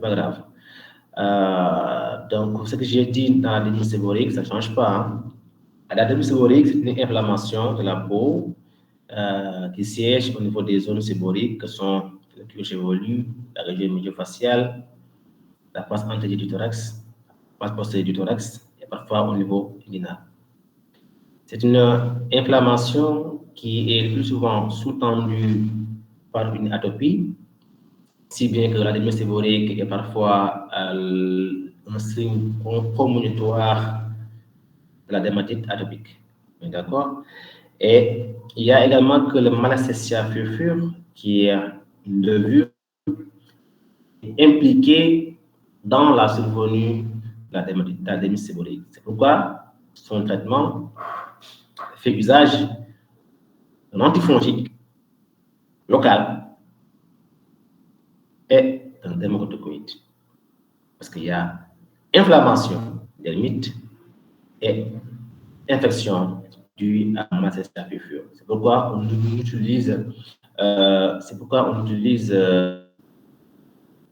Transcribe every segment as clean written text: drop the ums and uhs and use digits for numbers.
pas grave. Donc, ce que j'ai dit dans la dermite séborrhéique, ça ne change pas. Hein. La dermite séborrhéique, c'est une inflammation de la peau qui siège au niveau des zones séborrhéiques, que sont le cuir chevelu, la région médio-faciale, la face antérieure du thorax, la face postérieure du thorax, et parfois au niveau inguinal. C'est une inflammation qui est le plus souvent sous-tendue par une atopie, si bien que la dermite séborrhéique est parfois un signe promonitoire de la dermatite atopique. D'accord? Et il y a également que le Malassezia furfure, qui est une levure impliquée dans la survenue de la dermite séborrhéique. C'est pourquoi son traitement fait usage d'un antifongique local et d'un dermocorticoïde. Parce qu'il y a inflammation dermite et infection due à Malassezia furfure. C'est pourquoi on utilise un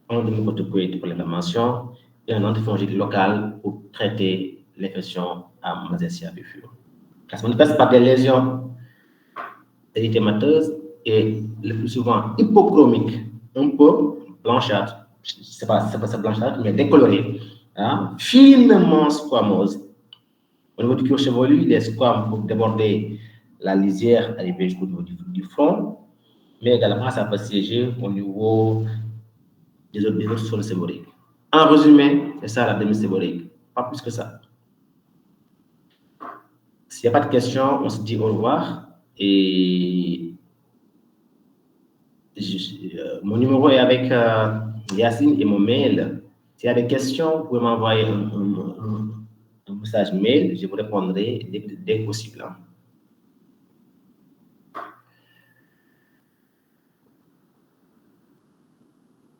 dermocorticoïde pour l'inflammation et un antifongique local pour traiter l'infection à Malassezia furfure. Ça se manifeste par des lésions érythémateuses et le plus souvent hypochromiques, un peu blanchâtres, c'est pas blanchâtre, mais décolorées, hein, finement squameuses. Au niveau du cuir chevelu, les squames peuvent déborder la lisière, arriver jusqu'au niveau du front, mais également ça peut siéger au niveau des autres sols séborrhéiques. En résumé, c'est ça la dermite séborrhéique, pas plus que ça. S'il n'y a pas de questions, on se dit au revoir et mon numéro est avec Yacine et mon mail. S'il y a des questions, vous pouvez m'envoyer un message mail, je vous répondrai dès que possible.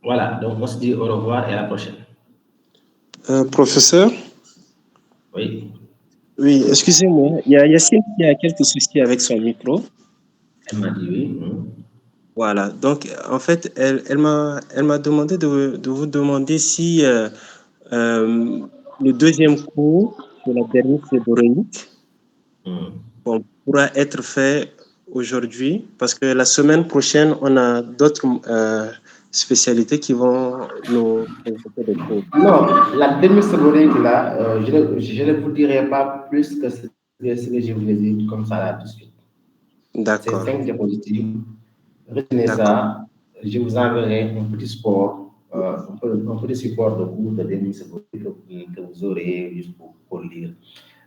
Voilà, donc on se dit au revoir et à la prochaine. Professeur? Oui. Oui, excusez-moi, il y a Yacine qui a quelques soucis avec son micro. Elle m'a dit oui. Voilà, donc en fait, elle m'a demandé de vous demander si le deuxième cours de la dermite séborrhéique pourra être fait aujourd'hui, parce que la semaine prochaine, on a d'autres spécialités qui vont nous présenter des cours. Non, la dermite séborrhéique, là, je ne vous dirai pas plus que ce que je vous ai dit comme ça là tout de suite. D'accord. C'est 5 diapositives. Retenez ça. Je vous enverrai un petit support, un petit support de cours de dermite séborrhéique que vous aurez juste pour lire.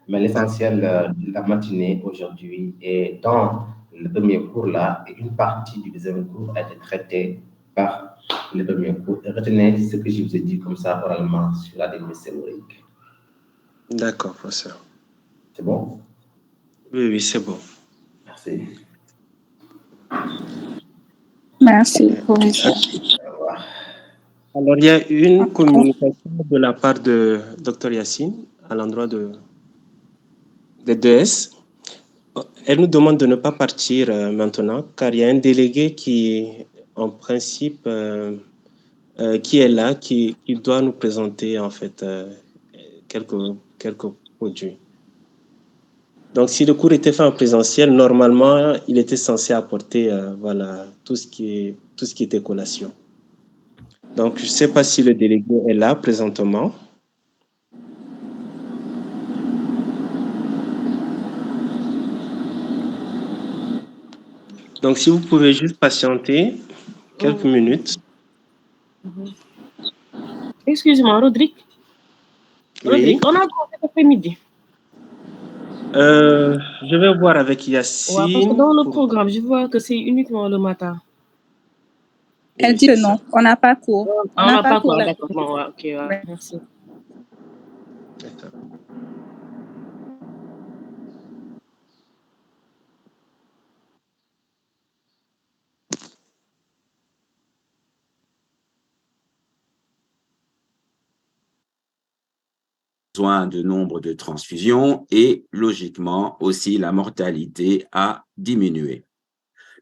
Mais l'essentiel de la matinée aujourd'hui est dans le premier cours là, et une partie du deuxième cours a été traitée par le premier cours. Et retenez ce que je vous ai dit comme ça oralement sur la dermite séborrhéique. D'accord, professeur. C'est bon? Oui, oui, c'est bon. Merci. Merci, professeur. Au revoir. Alors, il y a une communication de la part de Dr Yacine à l'endroit de DS. Elle nous demande de ne pas partir maintenant, car il y a un délégué qui, en principe, qui est là, qui doit nous présenter, en fait, quelques produits. Donc, si le cours était fait en présentiel, normalement, il était censé apporter, voilà, tout ce qui était collation. Donc, je ne sais pas si le délégué est là présentement. Donc, si vous pouvez juste patienter quelques minutes. Excuse-moi, Rodrigue. Oui. Rodrigue, on a encore cet après-midi. Je vais voir avec Yacine. Ouais, parce que dans le programme, je vois que c'est uniquement le matin. Elle dit que non, on n'a pas cours. On n'a pas cours, d'accord. Bon, ouais, ok, ouais, merci. D'accord. De nombre de transfusions et logiquement aussi la mortalité a diminué.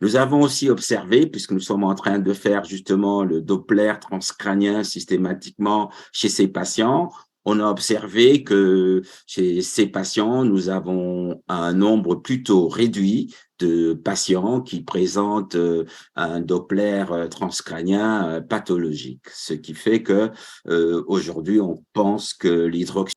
Nous avons aussi observé, puisque nous sommes en train de faire justement le Doppler transcrânien systématiquement chez ces patients, on a observé que chez ces patients, nous avons un nombre plutôt réduit de patients qui présentent un Doppler transcrânien pathologique, ce qui fait que aujourd'hui, on pense que l'hydroxychloroquine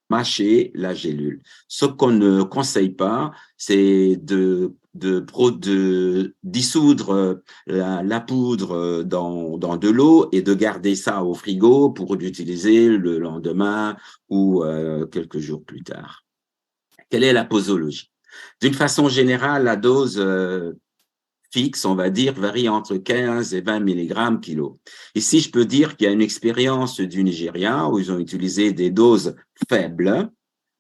mâcher la gélule. Ce qu'on ne conseille pas, c'est de dissoudre la poudre dans de l'eau et de garder ça au frigo pour l'utiliser le lendemain ou quelques jours plus tard. Quelle est la posologie? D'une façon générale, la dose fixe, on va dire, varie entre 15 et 20 mg kilo. Ici, je peux dire qu'il y a une expérience du Nigeria où ils ont utilisé des doses faibles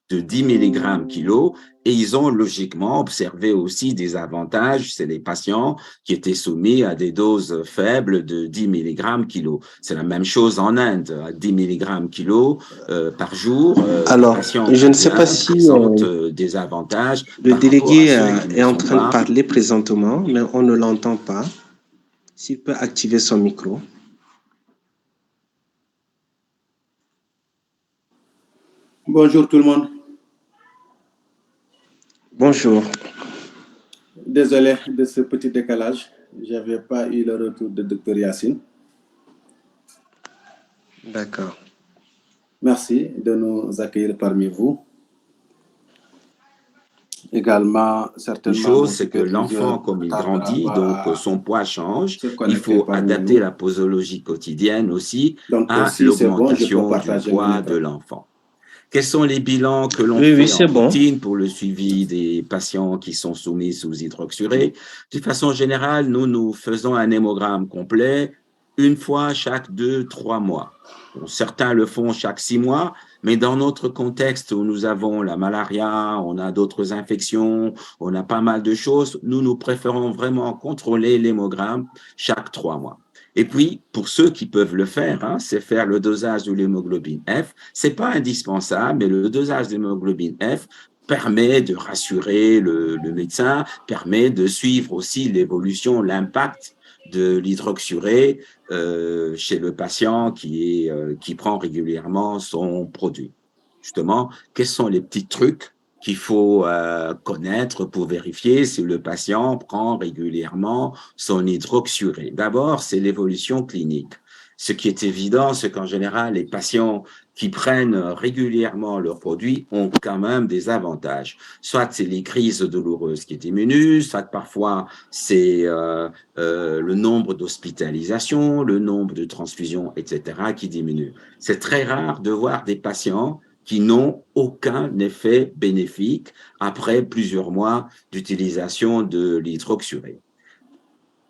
de 10 mg kilo et ils ont logiquement observé aussi des avantages. C'est les patients qui étaient soumis à des doses faibles de 10 mg kilo. C'est la même chose en Inde, à 10 mg kilo par jour. Alors, je ne sais pas si des avantages. Le délégué est en train de parler présentement, mais on ne l'entend pas. S'il peut activer son micro. Bonjour tout le monde. Bonjour. Désolé de ce petit décalage. Je n'avais pas eu le retour de Dr Yacine. D'accord. Merci de nous accueillir parmi vous. Également, certainement. Une chose, c'est que l'enfant, comme il grandit, donc son poids change. Il faut adapter la posologie quotidienne aussi à l'augmentation du poids de l'enfant. Quels sont les bilans que l'on fait en routine pour le suivi des patients qui sont soumis sous hydroxurée? De façon générale, nous faisons un hémogramme complet une fois chaque 2-3 mois. Bon, certains le font chaque 6 mois, mais dans notre contexte où nous avons la malaria, on a d'autres infections, on a pas mal de choses, nous préférons vraiment contrôler l'hémogramme chaque 3 mois. Et puis, pour ceux qui peuvent le faire, c'est faire le dosage de l'hémoglobine F. C'est pas indispensable, mais le dosage de l'hémoglobine F permet de rassurer le médecin, permet de suivre aussi l'évolution, l'impact de l'hydroxurée chez le patient qui prend régulièrement son produit. Justement, quels sont les petits trucs qu'il faut connaître pour vérifier si le patient prend régulièrement son hydroxurée? D'abord, c'est l'évolution clinique. Ce qui est évident, c'est qu'en général, les patients qui prennent régulièrement leurs produits ont quand même des avantages. Soit c'est les crises douloureuses qui diminuent, soit parfois c'est le nombre d'hospitalisations, le nombre de transfusions, etc. qui diminue. C'est très rare de voir des patients qui n'ont aucun effet bénéfique après plusieurs mois d'utilisation de l'hydroxurée.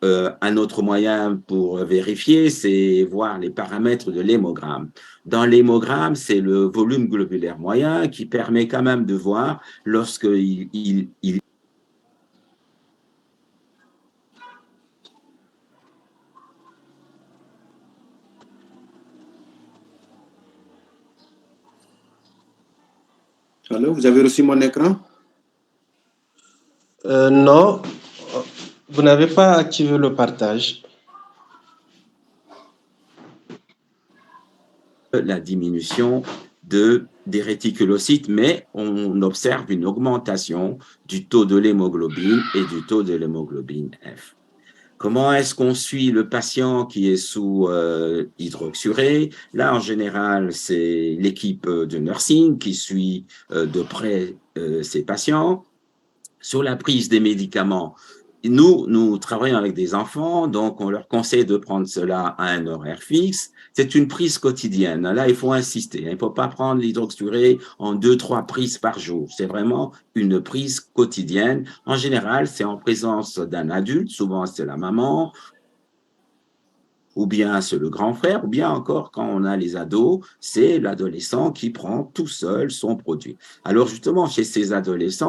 Un autre moyen pour vérifier, c'est voir les paramètres de l'hémogramme. Dans l'hémogramme, c'est le volume globulaire moyen qui permet quand même de voir lorsqu'il Allô, vous avez reçu mon écran? Non, vous n'avez pas activé le partage. La diminution des réticulocytes, mais on observe une augmentation du taux de l'hémoglobine et du taux de l'hémoglobine F. Comment est-ce qu'on suit le patient qui est sous hydroxurée? Là, en général, c'est l'équipe de nursing qui suit de près ces patients. Sur la prise des médicaments, nous travaillons avec des enfants, donc on leur conseille de prendre cela à un horaire fixe. C'est une prise quotidienne. Là, il faut insister. Il ne faut pas prendre l'hydroxurée en 2-3 prises par jour. C'est vraiment une prise quotidienne. En général, c'est en présence d'un adulte. Souvent, c'est la maman. ou bien c'est le grand frère, ou bien encore quand on a les ados, c'est l'adolescent qui prend tout seul son produit. Alors justement, chez ces adolescents,